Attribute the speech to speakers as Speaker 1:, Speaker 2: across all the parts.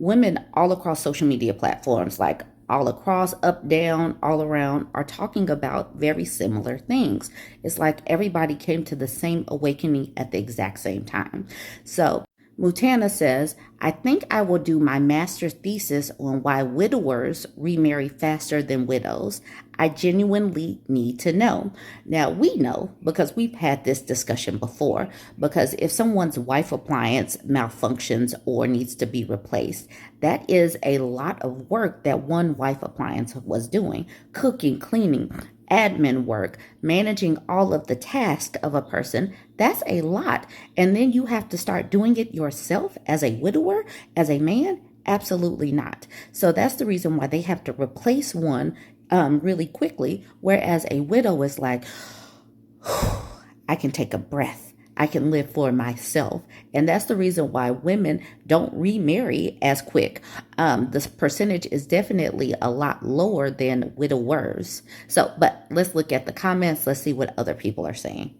Speaker 1: Women all across social media platforms, like all across, up, down, all around, are talking about very similar things. It's like everybody came to the same awakening at the exact same time. So Mutana says, I think I will do my master's thesis on why widowers remarry faster than widows. I genuinely need to know. Now, we know because we've had this discussion before, because if someone's wife appliance malfunctions or needs to be replaced, that is a lot of work that one wife appliance was doing: cooking, cleaning, admin work, managing all of the tasks of a person. That's a lot. And then you have to start doing it yourself as a widower, as a man? Absolutely not. So that's the reason why they have to replace one really quickly, whereas a widow is like, I can take a breath. I can live for myself. And that's the reason why women don't remarry as quick. The percentage is definitely a lot lower than widowers. So, but let's look at the comments. Let's see what other people are saying.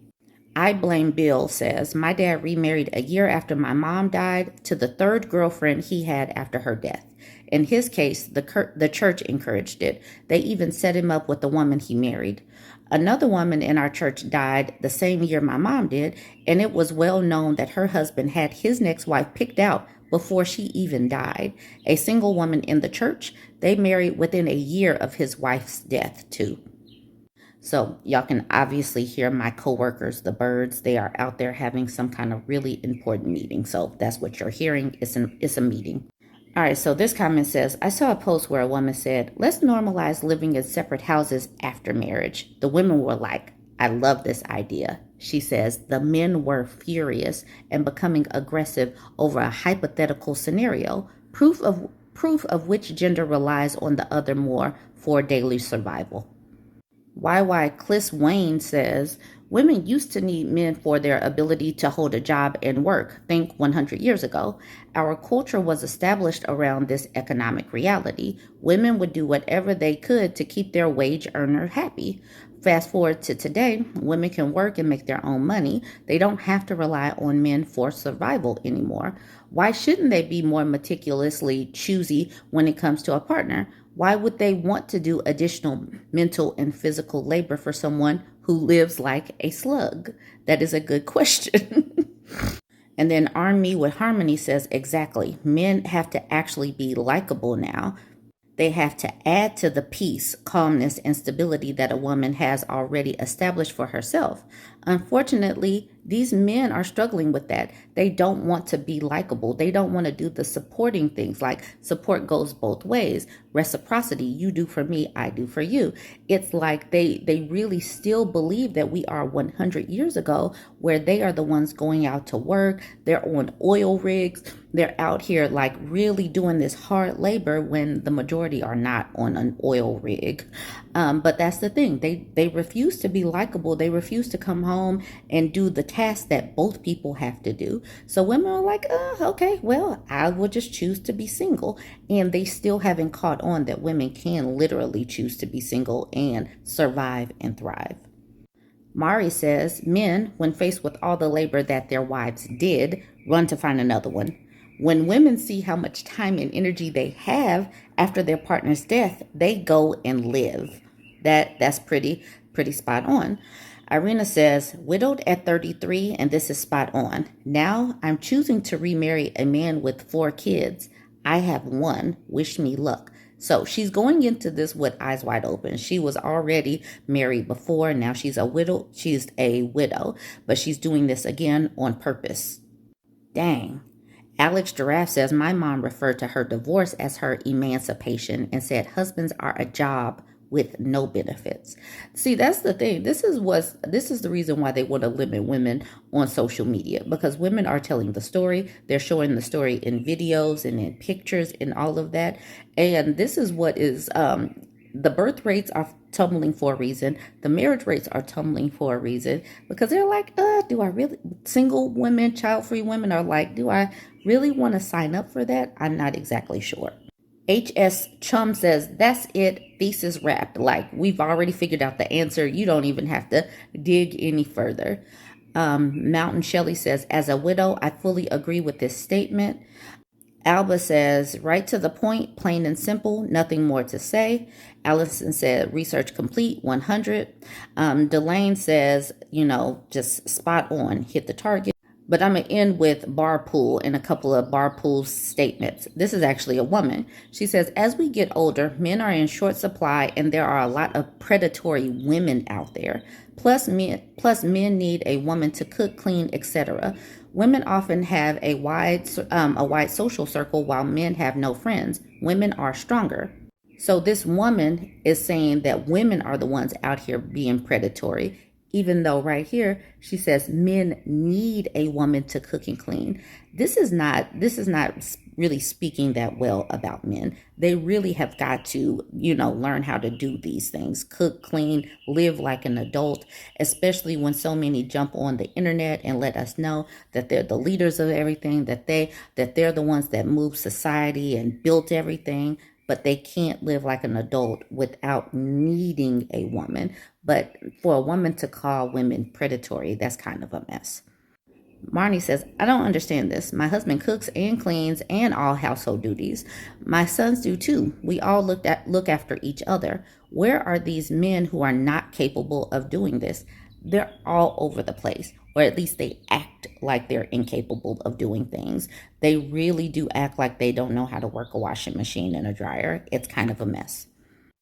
Speaker 1: I Blame Bill says, my dad remarried a year after my mom died to the third girlfriend he had after her death. In his case, the church encouraged it. They even set him up with the woman he married. Another woman in our church died the same year my mom did, and it was well known that her husband had his next wife picked out before she even died. A single woman in the church, they married within a year of his wife's death, too. So y'all can obviously hear my coworkers, the birds. They are out there having some kind of really important meeting. So that's what you're hearing. It's a meeting. All right, so this comment says, I saw a post where a woman said, let's normalize living in separate houses after marriage. The women were like, I love this idea. She says the men were furious and becoming aggressive over a hypothetical scenario, proof of which gender relies on the other more for daily survival. YY Cliss Wayne says, women used to need men for their ability to hold a job and work. Think 100 years ago. Our culture was established around this economic reality. Women would do whatever they could to keep their wage earner happy. Fast forward to today, women can work and make their own money. They don't have to rely on men for survival anymore. Why shouldn't they be more meticulously choosy when it comes to a partner? Why would they want to do additional mental and physical labor for someone who lives like a slug? That is a good question. And then Arm Me with Harmony says, exactly. Men have to actually be likable now. They have to add to the peace, calmness, and stability that a woman has already established for herself. Unfortunately, these men are struggling with that. They don't want to be likable. They don't want to do the supporting things, like support goes both ways. Reciprocity, you do for me, I do for you. It's like they really still believe that we are 100 years ago, where they are the ones going out to work. They're on oil rigs. They're out here like really doing this hard labor when the majority are not on an oil rig. But that's the thing. They refuse to be likable. They refuse to come home and do the tasks that both people have to do. So women are like, okay, well, I will just choose to be single. And they still haven't caught on that women can literally choose to be single and survive and thrive. Mari says, men, when faced with all the labor that their wives did, run to find another one. When women see how much time and energy they have after their partner's death, they go and live. That's pretty spot on. Irina says, widowed at 33, and this is spot on. Now I'm choosing to remarry a man with 4 kids. I have 1. Wish me luck. So she's going into this with eyes wide open. She was already married before. Now she's a widow. She's a widow, but she's doing this again on purpose. Dang. Alex Giraffe says, my mom referred to her divorce as her emancipation and said husbands are a job with no benefits. See, that's the thing. This is the reason why they want to limit women on social media, because women are telling the story. They're showing the story in videos and in pictures and all of that. And this is what is the birth rates are tumbling for a reason. The marriage rates are tumbling for a reason, because they're like, do I really, single women, child-free women are like, do I really want to sign up for that? I'm not exactly sure. HS Chum says, that's it, thesis wrapped. Like, we've already figured out the answer. You don't even have to dig any further. Mountain Shelley says, as a widow, I fully agree with this statement. Alba says, right to the point, plain and simple, nothing more to say. Allison said, research complete, 100. Delane says, just spot on, hit the target. But I'm going to end with Barpool and a couple of Barpool statements. This is actually a woman. She says, as we get older, men are in short supply and there are a lot of predatory women out there. Plus men need a woman to cook, clean, etc. Women often have a wide social circle while men have no friends. Women are stronger. So this woman is saying that women are the ones out here being predatory, even though right here she says men need a woman to cook and clean. This is not really speaking that well about men. They really have got to, learn how to do these things, cook, clean, live like an adult, especially when so many jump on the internet and let us know that they're the leaders of everything, that they're the ones that move society and built everything. But they can't live like an adult without needing a woman. But for a woman to call women predatory, that's kind of a mess. Marnie says, I don't understand this. My husband cooks and cleans and all household duties. My sons do too. We all look after each other. Where are these men who are not capable of doing this? They're all over the place, or at least they act like they're incapable of doing things. They really do act like they don't know how to work a washing machine and a dryer. It's kind of a mess.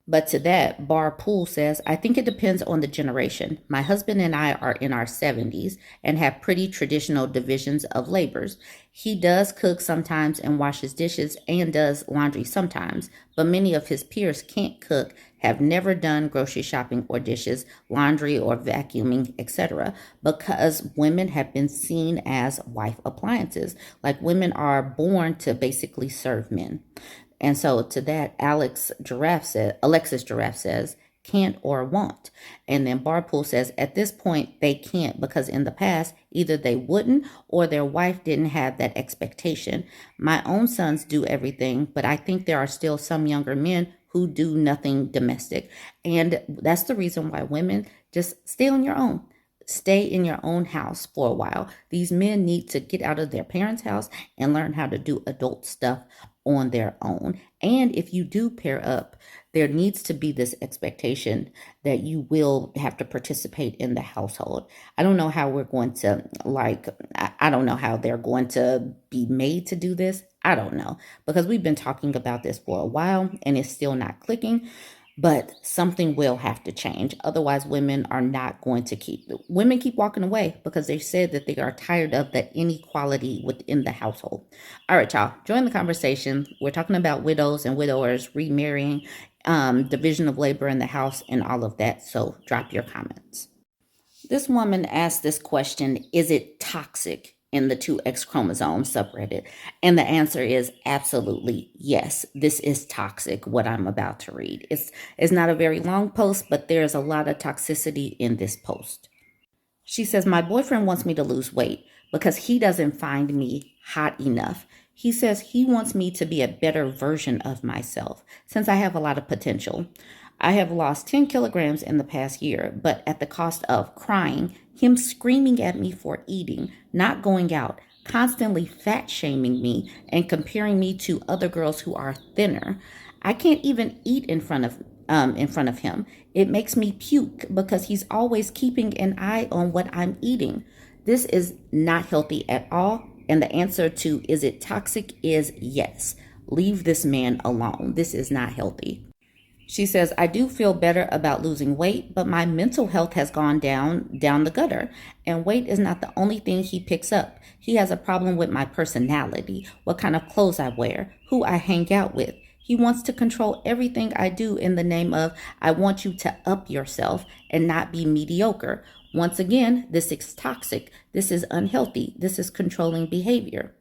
Speaker 1: But to that, Bar Pool says, I think it depends on the generation. My husband and I are in our 70s and have pretty traditional divisions of labors. He does cook sometimes and washes dishes and does laundry sometimes, but many of his peers can't cook, have never done grocery shopping or dishes, laundry or vacuuming, etc., because women have been seen as wife appliances. Like women are born to basically serve men. And so to that, Alexis Giraffe says, can't or won't. And then Barpool says, at this point, they can't because in the past, either they wouldn't or their wife didn't have that expectation. My own sons do everything, but I think there are still some younger men who do nothing domestic. And that's the reason why women just stay on your own. Stay in your own house for a while. These men need to get out of their parents' house and learn how to do adult stuff on their own. And if you do pair up, there needs to be this expectation that you will have to participate in the household. I don't know how we're going to I don't know how they're going to be made to do this. I don't know, because we've been talking about this for a while and it's still not clicking. But something will have to change. Otherwise, women keep walking away because they said that they are tired of the inequality within the household. All right, y'all, join the conversation. We're talking about widows and widowers remarrying, division of labor in the house, and all of that. So drop your comments. This woman asked this question, is it toxic in the 2X chromosome subreddit? And the answer is absolutely yes. This is toxic, what I'm about to read. It's not a very long post, but there's a lot of toxicity in this post. She says, my boyfriend wants me to lose weight because he doesn't find me hot enough. He says he wants me to be a better version of myself since I have a lot of potential. I have lost 10 kilograms in the past year, but at the cost of crying, him screaming at me for eating, not going out, constantly fat shaming me, and comparing me to other girls who are thinner. I can't even eat in front of him. It makes me puke because he's always keeping an eye on what I'm eating. This is not healthy at all. And the answer to is it toxic is yes. Leave this man alone. This is not healthy. She says, I do feel better about losing weight, but my mental health has gone down the gutter. And weight is not the only thing he picks up. He has a problem with my personality, what kind of clothes I wear, who I hang out with. He wants to control everything I do in the name of, I want you to up yourself and not be mediocre. Once again, this is toxic. This is unhealthy. This is controlling behavior.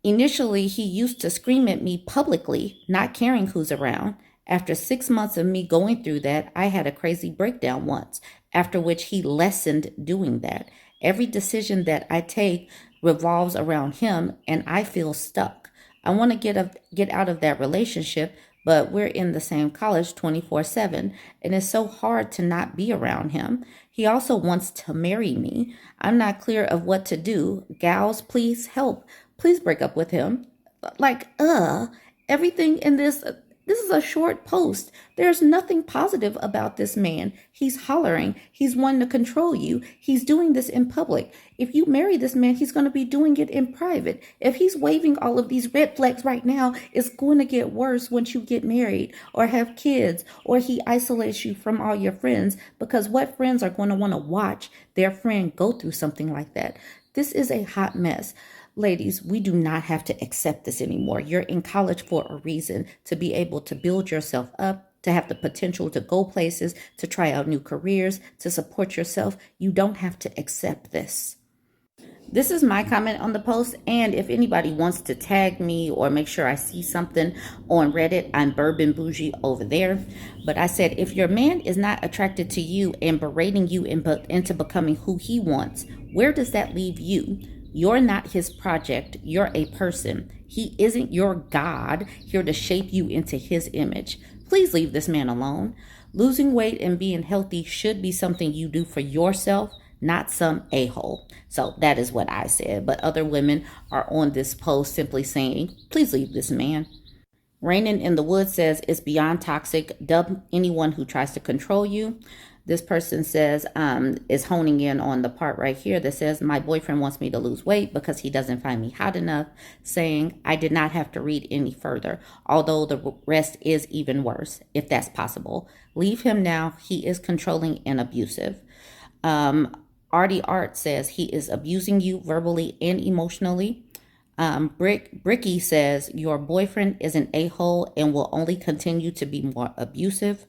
Speaker 1: Initially, he used to scream at me publicly, not caring who's around. After 6 months of me going through that, I had a crazy breakdown once, after which he lessened doing that. Every decision that I take revolves around him, and I feel stuck. I want to get out of that relationship, but we're in the same college 24/7, and it's so hard to not be around him. He also wants to marry me. I'm not clear of what to do. Gals, please help. Please break up with him. Like, everything in this is a short post. There's nothing positive about this man. He's hollering. He's wanting to control you. He's doing this in public. If you marry this man, he's going to be doing it in private. If he's waving all of these red flags right now, it's going to get worse once you get married or have kids, or he isolates you from all your friends, because what friends are going to want to watch their friend go through something like that? This is a hot mess. Ladies, we do not have to accept this anymore. You're in college for a reason, to be able to build yourself up, to have the potential to go places, to try out new careers, to support yourself. You don't have to accept this. This is my comment on the post, and if anybody wants to tag me or make sure I see something on Reddit, I'm Bourbon Bougie over there. But I said, if your man is not attracted to you and berating you into becoming who he wants, where does that leave you? You're not his project. You're a person. He isn't your God here to shape you into his image. Please leave this man alone. Losing weight and being healthy should be something you do for yourself, not some a-hole. So that is what I said. But other women are on this post simply saying, please leave this man. Raining in the Woods says, it's beyond toxic. Dub anyone who tries to control you. This person says, is honing in on the part right here that says, my boyfriend wants me to lose weight because he doesn't find me hot enough, saying, I did not have to read any further, although the rest is even worse, if that's possible. Leave him now. He is controlling and abusive. Artie Art says, he is abusing you verbally and emotionally. Bricky says, your boyfriend is an a-hole and will only continue to be more abusive.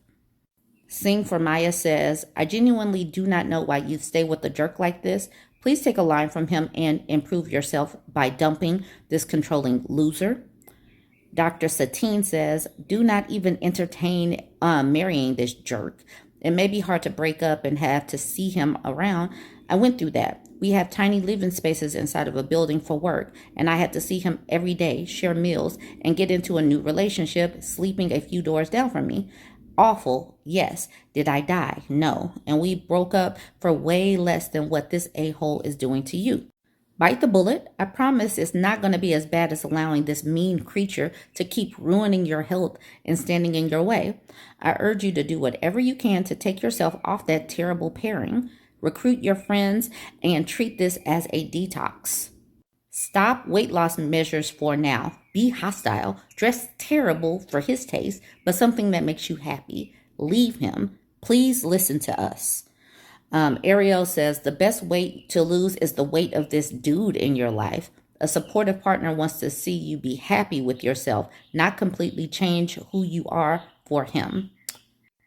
Speaker 1: Sing for Maya says, I genuinely do not know why you stay with a jerk like this. Please take a line from him and improve yourself by dumping this controlling loser. Dr. Satine says, do not even entertain marrying this jerk. It may be hard to break up and have to see him around. I went through that. We have tiny living spaces inside of a building for work, and I had to see him every day, share meals, and get into a new relationship, sleeping a few doors down from me. Awful, yes. Did I die? No. And we broke up for way less than what this a-hole is doing to you. Bite the bullet. I promise it's not going to be as bad as allowing this mean creature to keep ruining your health and standing in your way. I urge you to do whatever you can to take yourself off that terrible pairing. Recruit your friends and treat this as a detox. Stop weight loss measures for now. Be hostile. Dress terrible for his taste, but something that makes you happy. Leave him. Please listen to us. Ariel says, the best weight to lose is the weight of this dude in your life. A supportive partner wants to see you be happy with yourself, not completely change who you are for him.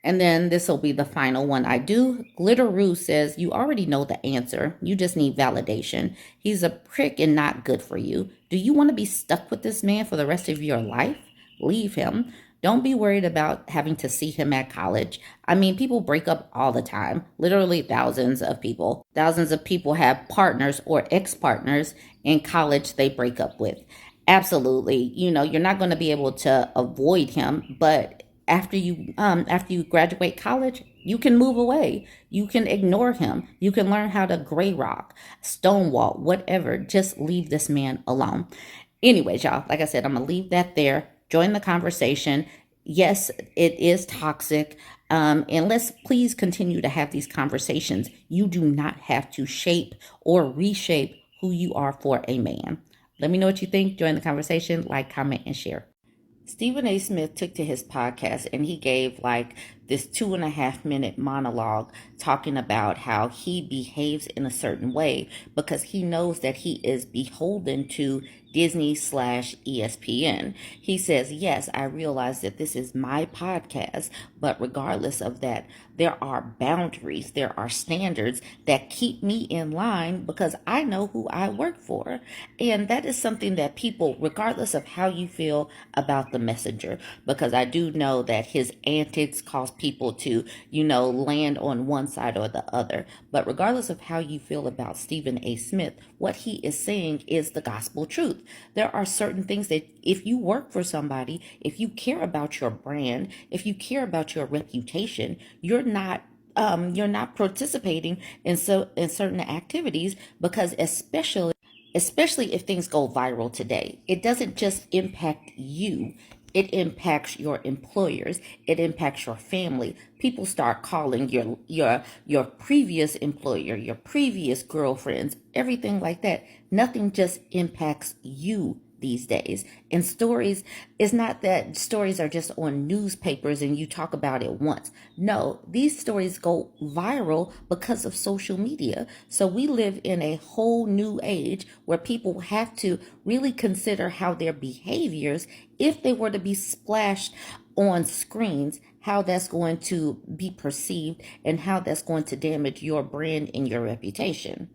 Speaker 1: And then this will be the final one I do. Glitteroo says, you already know the answer. You just need validation. He's a prick and not good for you. Do you want to be stuck with this man for the rest of your life? Leave him. Don't be worried about having to see him at college. I mean, people break up all the time. Literally thousands of people. Thousands of people have partners or ex-partners in college they break up with. Absolutely. You know, you're not going to be able to avoid him, but after you graduate college, you can move away. You can ignore him. You can learn how to gray rock, stonewall, whatever. Just leave this man alone. Anyways, y'all, like I said, I'm going to leave that there. Join the conversation. Yes, it is toxic. And let's please continue to have these conversations. You do not have to shape or reshape who you are for a man. Let me know what you think. Join the conversation. Like, comment, and share. Stephen A. Smith took to his podcast and he gave like this 2.5 minute monologue talking about how he behaves in a certain way because he knows that he is beholden to Disney/ESPN. He says, yes, I realize that this is my podcast, but regardless of that, there are boundaries, there are standards that keep me in line because I know who I work for. And that is something that people, regardless of how you feel about the messenger, because I do know that his antics cause people to, land on one side or the other. But regardless of how you feel about Stephen A. Smith, what he is saying is the gospel truth. There are certain things that if you work for somebody, if you care about your brand, if you care about your reputation, you're not participating in certain activities because especially especially if things go viral today. It doesn't just impact you. It impacts your employers. It impacts your family. People start calling your previous employer, your previous girlfriends, everything like that. Nothing just impacts you these days. And stories, it's not that stories are just on newspapers and you talk about it once. No, these stories go viral because of social media. So we live in a whole new age where people have to really consider how their behaviors, if they were to be splashed on screens, how that's going to be perceived and how that's going to damage your brand and your reputation.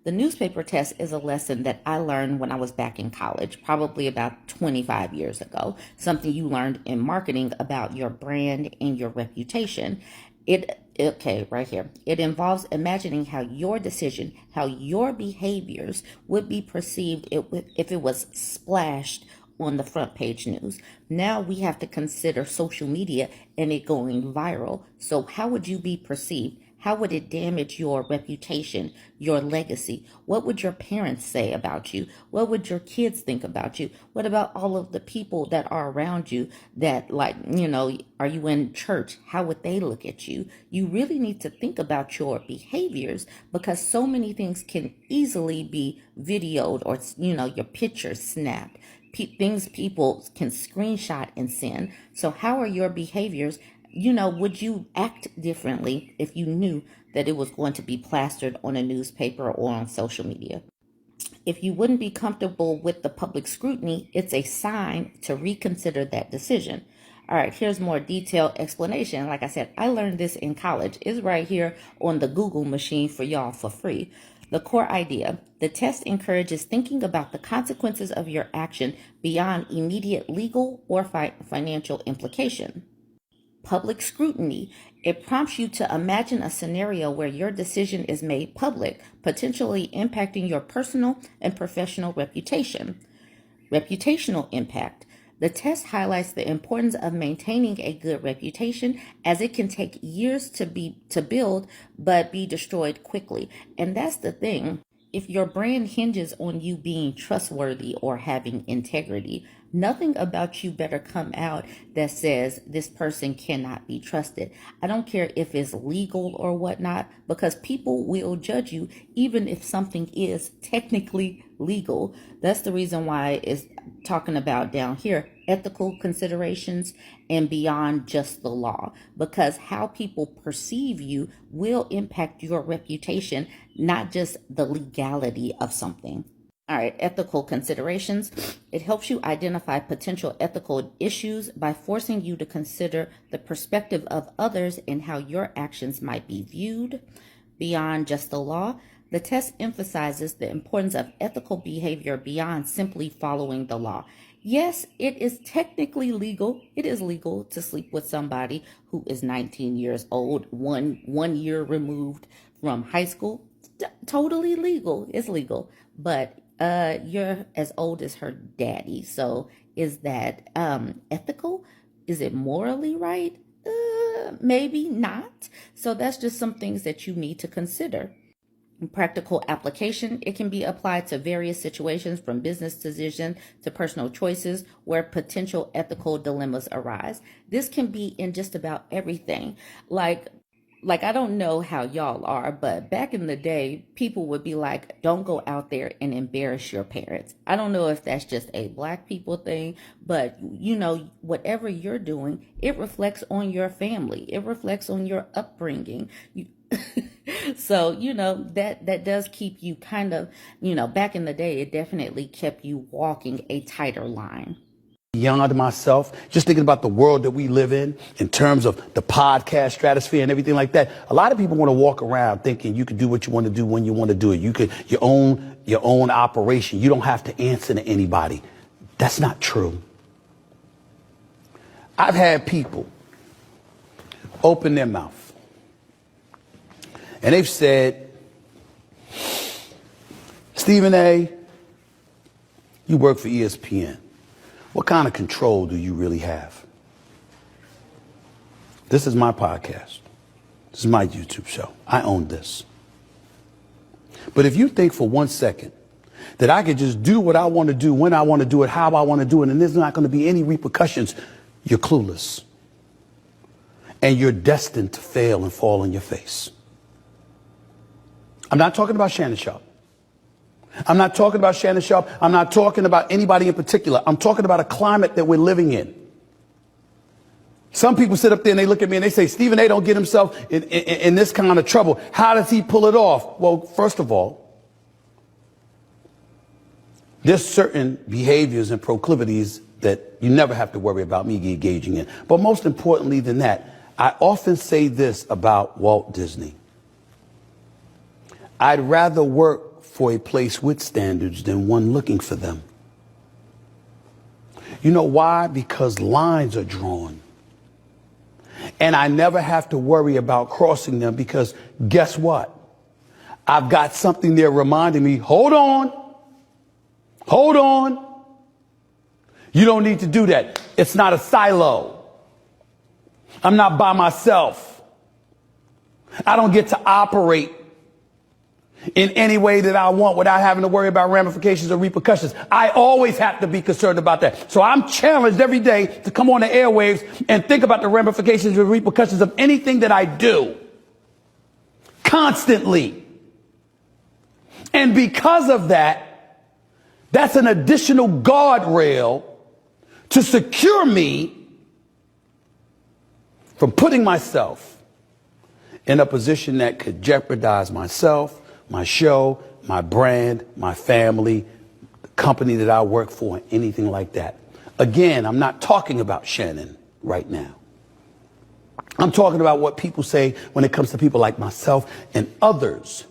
Speaker 1: The newspaper test is a lesson that I learned when I was back in college, probably about 25 years ago, something you learned in marketing about your brand and your reputation. Okay, right here. It involves imagining how your decision, how your behaviors would be perceived if it was splashed on the front page news. Now we have to consider social media and it going viral. So how would you be perceived? How would it damage your reputation, your legacy? What would your parents say about you? What would your kids think about you? What about all of the people that are around you that, like, are you in church? How would they look at you? You really need to think about your behaviors because so many things can easily be videoed or, your pictures snapped. Things people can screenshot and send. So how are your behaviors? Would you act differently if you knew that it was going to be plastered on a newspaper or on social media? If you wouldn't be comfortable with the public scrutiny, it's a sign to reconsider that decision. All right, here's more detailed explanation. Like I said, I learned this in college. It's right here on the Google machine for y'all for free. The core idea: the test encourages thinking about the consequences of your action beyond immediate legal or financial implication. Public scrutiny: it prompts you to imagine a scenario where your decision is made public, potentially impacting your personal and professional reputation. Reputational impact: the test highlights the importance of maintaining a good reputation as it can take years to build but be destroyed quickly. And that's the thing. If your brand hinges on you being trustworthy or having integrity, nothing about you better come out that says this person cannot be trusted. I don't care if it's legal or whatnot, because people will judge you even if something is technically legal. That's the reason why it's talking about down here ethical considerations and beyond just the law, because how people perceive you will impact your reputation, not just the legality of something. All right, ethical considerations. It helps you identify potential ethical issues by forcing you to consider the perspective of others and how your actions might be viewed. Beyond just the law, the test emphasizes the importance of ethical behavior beyond simply following the law. Yes, it is technically legal. It is legal to sleep with somebody who is 19 years old, one year removed from high school. Totally legal. It's legal. But you're as old as her daddy. So is that ethical? Is it morally right? Maybe not. So that's just some things that you need to consider. In practical application, it can be applied to various situations from business decisions to personal choices where potential ethical dilemmas arise. This can be in just about everything. Like I don't know how y'all are, but back in the day, people would be like, don't go out there and embarrass your parents. I don't know if that's just a black people thing, but whatever you're doing, it reflects on your family. It reflects on your upbringing. So, that does keep you kind of, back in the day, it definitely kept you walking a tighter line.
Speaker 2: Beyond myself, just thinking about the world that we live in terms of the podcast stratosphere and everything like that. A lot of people want to walk around thinking you can do what you want to do when you want to do it. You could your own operation. You don't have to answer to anybody. That's not true. I've had people open their mouth and they've said, Stephen A., you work for ESPN. What kind of control do you really have? This is my podcast. This is my YouTube show. I own this. But if you think for 1 second that I could just do what I want to do, when I want to do it, how I want to do it, and there's not going to be any repercussions, you're clueless. And you're destined to fail and fall on your face. I'm not talking about Shannon Sharp. I'm not talking about Shannon Sharp. I'm not talking about anybody in particular. I'm talking about a climate that we're living in. Some people sit up there and they look at me and they say, Stephen A. don't get himself in this kind of trouble. How does he pull it off? Well, first of all, there's certain behaviors and proclivities that you never have to worry about me engaging in. But most importantly than that, I often say this about Walt Disney. I'd rather work for a place with standards than one looking for them. You know why? Because lines are drawn. And I never have to worry about crossing them because guess what? I've got something there reminding me, hold on. Hold on. You don't need to do that. It's not a silo. I'm not by myself. I don't get to operate in any way that I want without having to worry about ramifications or repercussions. I always have to be concerned about that. So I'm challenged every day to come on the airwaves and think about the ramifications and repercussions of anything that I do. Constantly. And because of that, that's an additional guardrail to secure me from putting myself in a position that could jeopardize myself, my show, my brand, my family, the company that I work for, anything like that. Again, I'm not talking about Shannon right now. I'm talking about what people say when it comes to people like myself and others.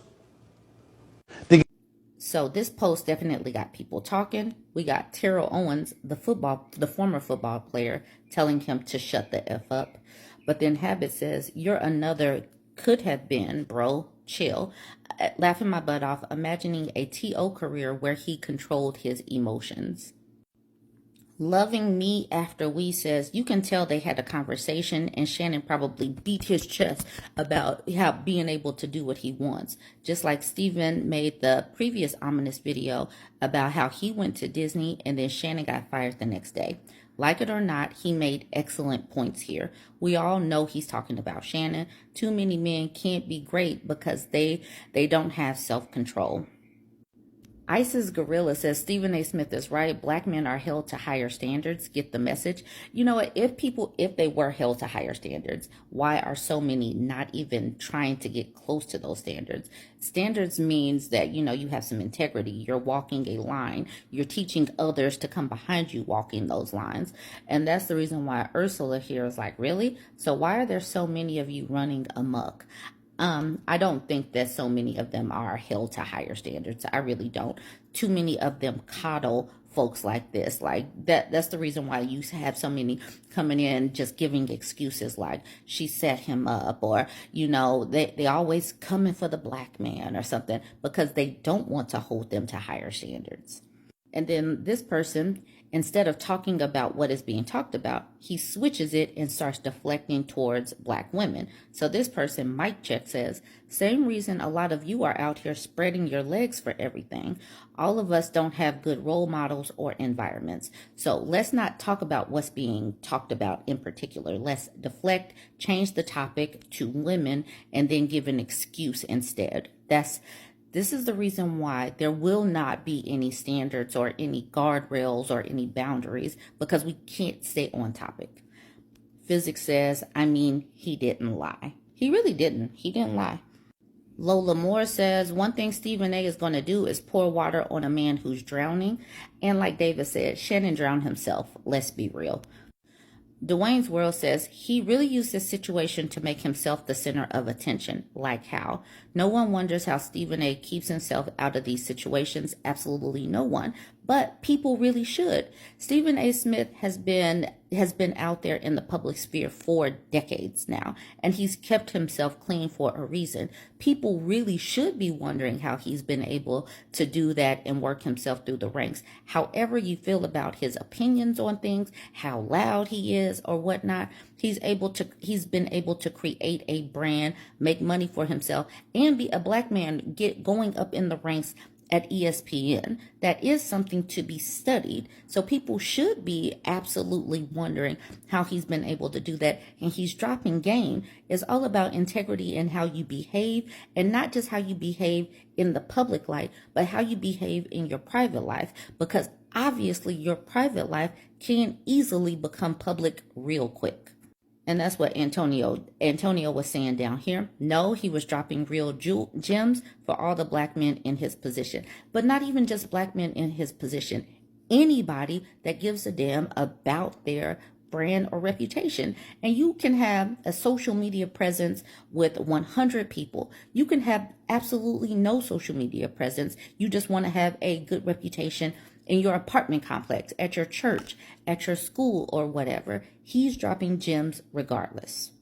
Speaker 1: So this post definitely got people talking. We got Terrell Owens, the former football player, telling him to shut the F up. But then Habit says, you're another could have been, bro, chill. Laughing my butt off, imagining a TO career where he controlled his emotions. Loving Me After We says, you can tell they had a conversation and Shannon probably beat his chest about how being able to do what he wants. Just like Stephen made the previous ominous video about how he went to Disney and then Shannon got fired the next day. Like it or not, he made excellent points here. We all know he's talking about Shannon. Too many men can't be great because they don't have self-control. Isis Gorilla says Stephen A. Smith is right. Black men are held to higher standards. Get the message. You know what? If they were held to higher standards, why are so many not even trying to get close to those standards? Standards means that, you have some integrity. You're walking a line. You're teaching others to come behind you walking those lines. And that's the reason why Ursula here is like, really? So why are there so many of you running amok? I don't think that so many of them are held to higher standards. I really don't. Too many of them coddle folks like this. Like that's the reason why you have so many coming in just giving excuses like she set him up or, they always coming for the black man or something because they don't want to hold them to higher standards. And then this person, instead of talking about what is being talked about, he switches it and starts deflecting towards black women. So this person, Mike Check, says, same reason a lot of you are out here spreading your legs for everything. All of us don't have good role models or environments. So let's not talk about what's being talked about in particular. Let's deflect, change the topic to women, and then give an excuse instead. This is the reason why there will not be any standards or any guardrails or any boundaries because we can't stay on topic. Physics says, he didn't lie. He really didn't. He didn't lie. Lola Moore says, one thing Stephen A. is going to do is pour water on a man who's drowning. And like David said, Shannon drowned himself. Let's be real. Dwayne's World says he really used this situation to make himself the center of attention. Like how? No one wonders how Stephen A. keeps himself out of these situations. Absolutely no one. But people really should. Stephen A. Smith has been out there in the public sphere for decades now, and he's kept himself clean for a reason. People really should be wondering how he's been able to do that and work himself through the ranks. However you feel about his opinions on things, how loud he is or whatnot, he's been able to create a brand, make money for himself, and be a black man going up in the ranks at ESPN. That is something to be studied. So people should be absolutely wondering how he's been able to do that. And he's dropping game. It's all about integrity and how you behave, and not just how you behave in the public life, but how you behave in your private life, because obviously your private life can easily become public real quick. And that's what Antonio was saying down here. No, he was dropping real gems for all the black men in his position, but not even just black men in his position. Anybody that gives a damn about their brand or reputation. And you can have a social media presence with 100 people. You can have absolutely no social media presence. You just want to have a good reputation in your apartment complex, at your church, at your school, or whatever. He's dropping gems regardless.